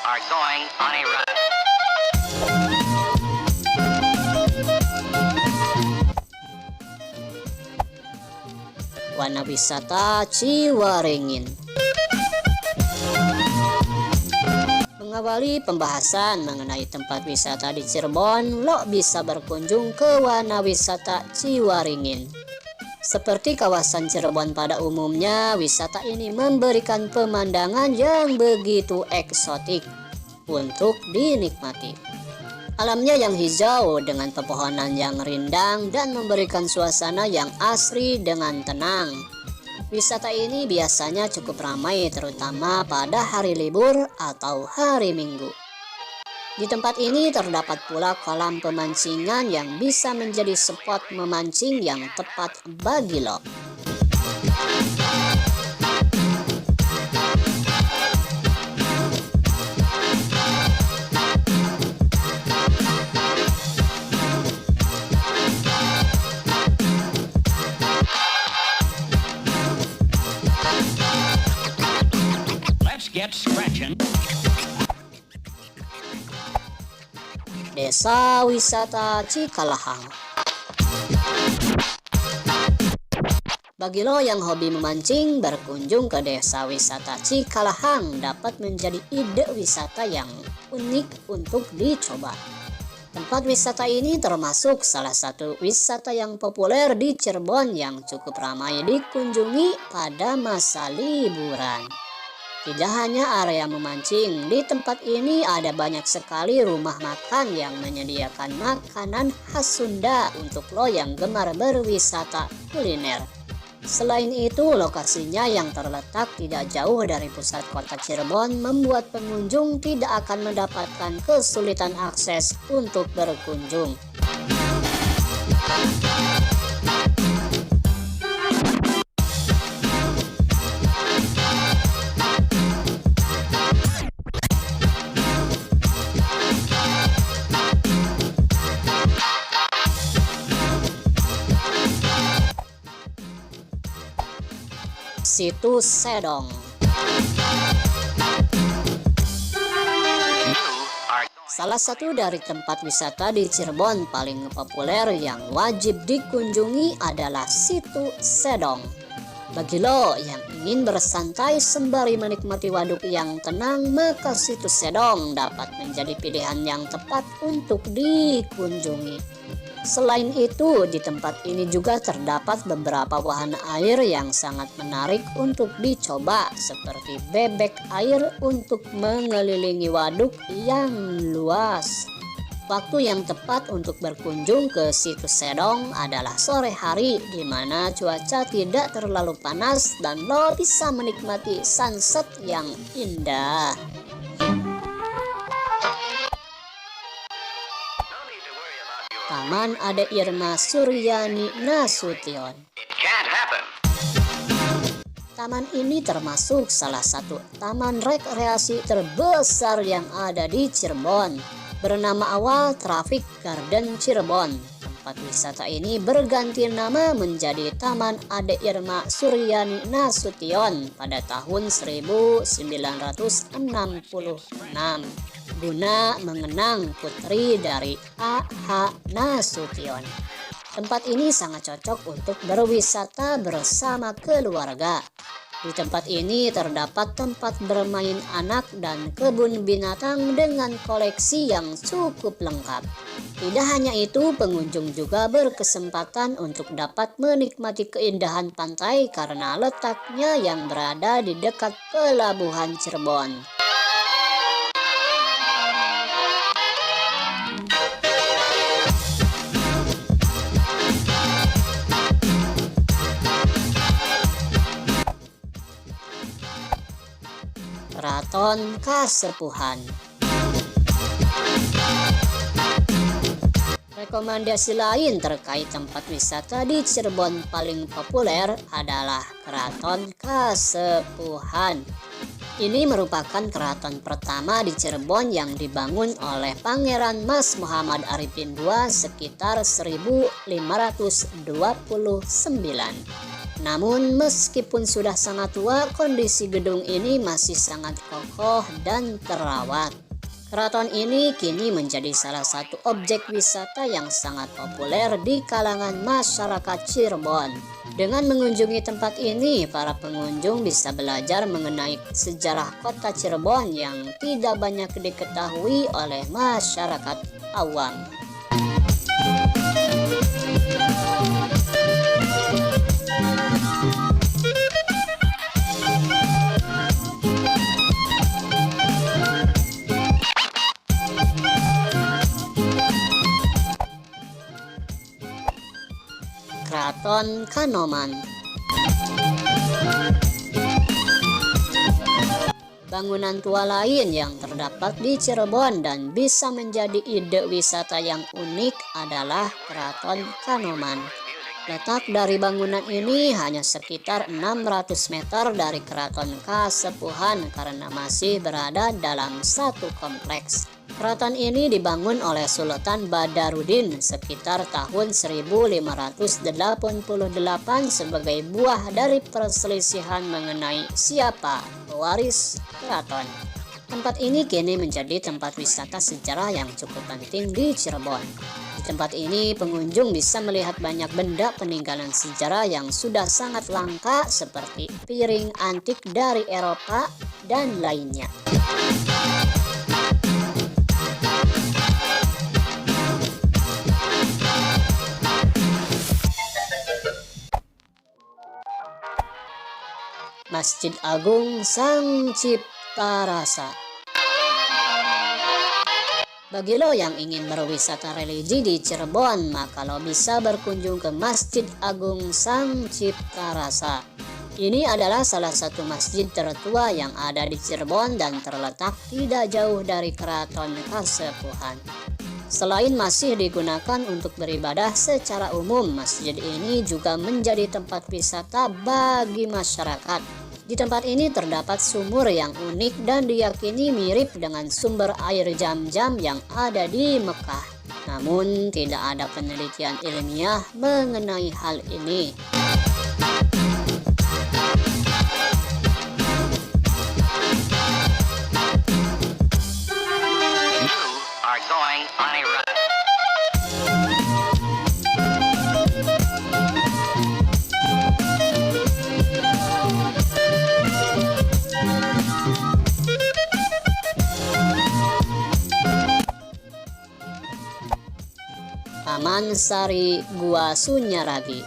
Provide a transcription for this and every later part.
are going on a run. Wana wisata Ciwaringin. Mengawali pembahasan mengenai tempat wisata di Cirebon, lo bisa berkunjung ke Wana Wisata Ciwaringin. Seperti kawasan Cirebon pada umumnya, wisata ini memberikan pemandangan yang begitu eksotik untuk dinikmati. Alamnya yang hijau dengan pepohonan yang rindang dan memberikan suasana yang asri dengan tenang. Wisata ini biasanya cukup ramai terutama pada hari libur atau hari Minggu. Di tempat ini terdapat pula kolam pemancingan yang bisa menjadi spot memancing yang tepat bagi lo. Let's get scratching. Desa Wisata Cikalahang. Bagi lo yang hobi memancing, berkunjung ke Desa Wisata Cikalahang dapat menjadi ide wisata yang unik untuk dicoba. Tempat wisata ini termasuk salah satu wisata yang populer di Cirebon yang cukup ramai dikunjungi pada masa liburan. Tidak hanya area memancing, di tempat ini ada banyak sekali rumah makan yang menyediakan makanan khas Sunda untuk lo yang gemar berwisata kuliner. Selain itu, lokasinya yang terletak tidak jauh dari pusat kota Cirebon membuat pengunjung tidak akan mendapatkan kesulitan akses untuk berkunjung. Situs Sedong. Salah satu dari tempat wisata di Cirebon paling populer yang wajib dikunjungi adalah Situs Sedong. Bagi lo yang ingin bersantai sembari menikmati waduk yang tenang, maka Situs Sedong dapat menjadi pilihan yang tepat untuk dikunjungi. Selain itu, di tempat ini juga terdapat beberapa wahana air yang sangat menarik untuk dicoba, seperti bebek air untuk mengelilingi waduk yang luas. Waktu yang tepat untuk berkunjung ke Situs Sedong adalah sore hari, di mana cuaca tidak terlalu panas dan lo bisa menikmati sunset yang indah. Taman Ade Irma Suryani Nasution. Taman ini termasuk salah satu taman rekreasi terbesar yang ada di Cirebon, bernama awal Traffic Garden Cirebon. Tempat wisata ini berganti nama menjadi Taman Ade Irma Suryani Nasution pada tahun 1966. Guna mengenang putri dari A.H. Nasution. Tempat ini sangat cocok untuk berwisata bersama keluarga. Di tempat ini terdapat tempat bermain anak dan kebun binatang dengan koleksi yang cukup lengkap. Tidak hanya itu, pengunjung juga berkesempatan untuk dapat menikmati keindahan pantai karena letaknya yang berada di dekat Pelabuhan Cirebon. Keraton Kasepuhan. Rekomendasi lain terkait tempat wisata di Cirebon paling populer adalah Keraton Kasepuhan. Ini merupakan keraton pertama di Cirebon yang dibangun oleh Pangeran Mas Muhammad Arifin II sekitar 1529. Namun meskipun sudah sangat tua, kondisi gedung ini masih sangat kokoh dan terawat. Keraton ini kini menjadi salah satu objek wisata yang sangat populer di kalangan masyarakat Cirebon. Dengan mengunjungi tempat ini, para pengunjung bisa belajar mengenai sejarah kota Cirebon yang tidak banyak diketahui oleh masyarakat awam. Keraton Kanoman. Bangunan tua lain yang terdapat di Cirebon dan bisa menjadi ide wisata yang unik adalah Keraton Kanoman. Letak dari bangunan ini hanya sekitar 600 meter dari Keraton Kasepuhan karena masih berada dalam satu kompleks. Keraton ini dibangun oleh Sultan Badarudin sekitar tahun 1588 sebagai buah dari perselisihan mengenai siapa pewaris keraton. Tempat ini kini menjadi tempat wisata sejarah yang cukup penting di Cirebon. Di tempat ini pengunjung bisa melihat banyak benda peninggalan sejarah yang sudah sangat langka seperti piring antik dari Eropa dan lainnya. Masjid Agung Sang Cipta Rasa. Bagi lo yang ingin berwisata religi di Cirebon, maka lo bisa berkunjung ke Masjid Agung Sang Cipta Rasa. Ini adalah salah satu masjid tertua yang ada di Cirebon dan terletak tidak jauh dari Keraton Kasepuhan. Selain masih digunakan untuk beribadah secara umum, masjid ini juga menjadi tempat wisata bagi masyarakat. Di tempat ini terdapat sumur yang unik dan diyakini mirip dengan sumber air Zam-Zam yang ada di Mekah. Namun tidak ada penelitian ilmiah mengenai hal ini. Going on a run. Taman Sari Gua Sunyaragi.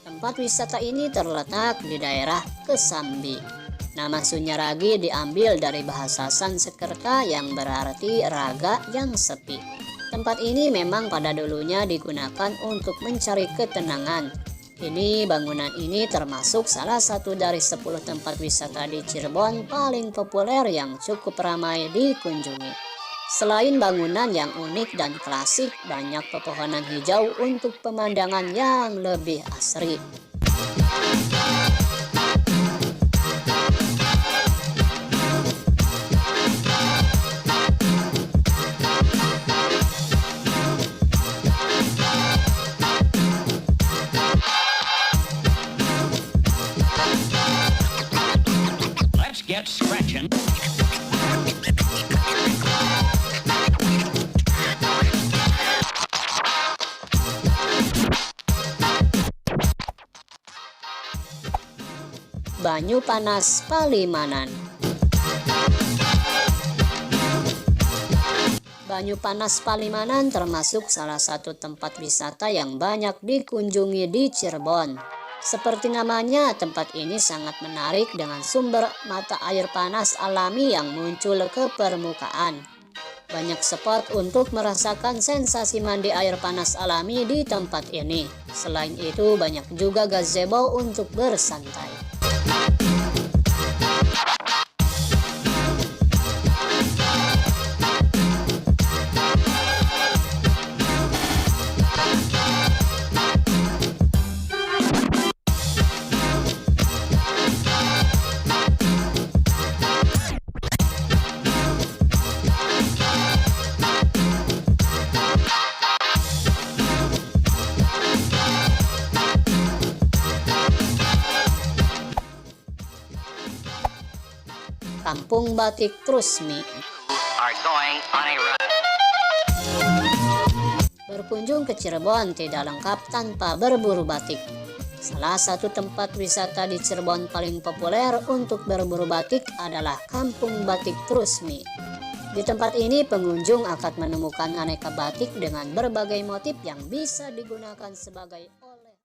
Tempat wisata ini terletak di daerah Kesambi. Nama Sunyaragi diambil dari bahasa Sanskerta yang berarti raga yang sepi. Tempat ini memang pada dulunya digunakan untuk mencari ketenangan. Kini bangunan ini termasuk salah satu dari 10 tempat wisata di Cirebon paling populer yang cukup ramai dikunjungi. Selain bangunan yang unik dan klasik, banyak pepohonan hijau untuk pemandangan yang lebih asri. Get scratching. Banyu Panas Palimanan. Banyu Panas Palimanan termasuk salah satu tempat wisata yang banyak dikunjungi di Cirebon. Seperti namanya, tempat ini sangat menarik dengan sumber mata air panas alami yang muncul ke permukaan. Banyak spot untuk merasakan sensasi mandi air panas alami di tempat ini. Selain itu, banyak juga gazebo untuk bersantai. Kampung Batik Trusmi. Are going on a run. Berkunjung ke Cirebon tidak lengkap tanpa berburu batik. Salah satu tempat wisata di Cirebon paling populer untuk berburu batik adalah Kampung Batik Trusmi. Di tempat ini pengunjung akan menemukan aneka batik dengan berbagai motif yang bisa digunakan sebagai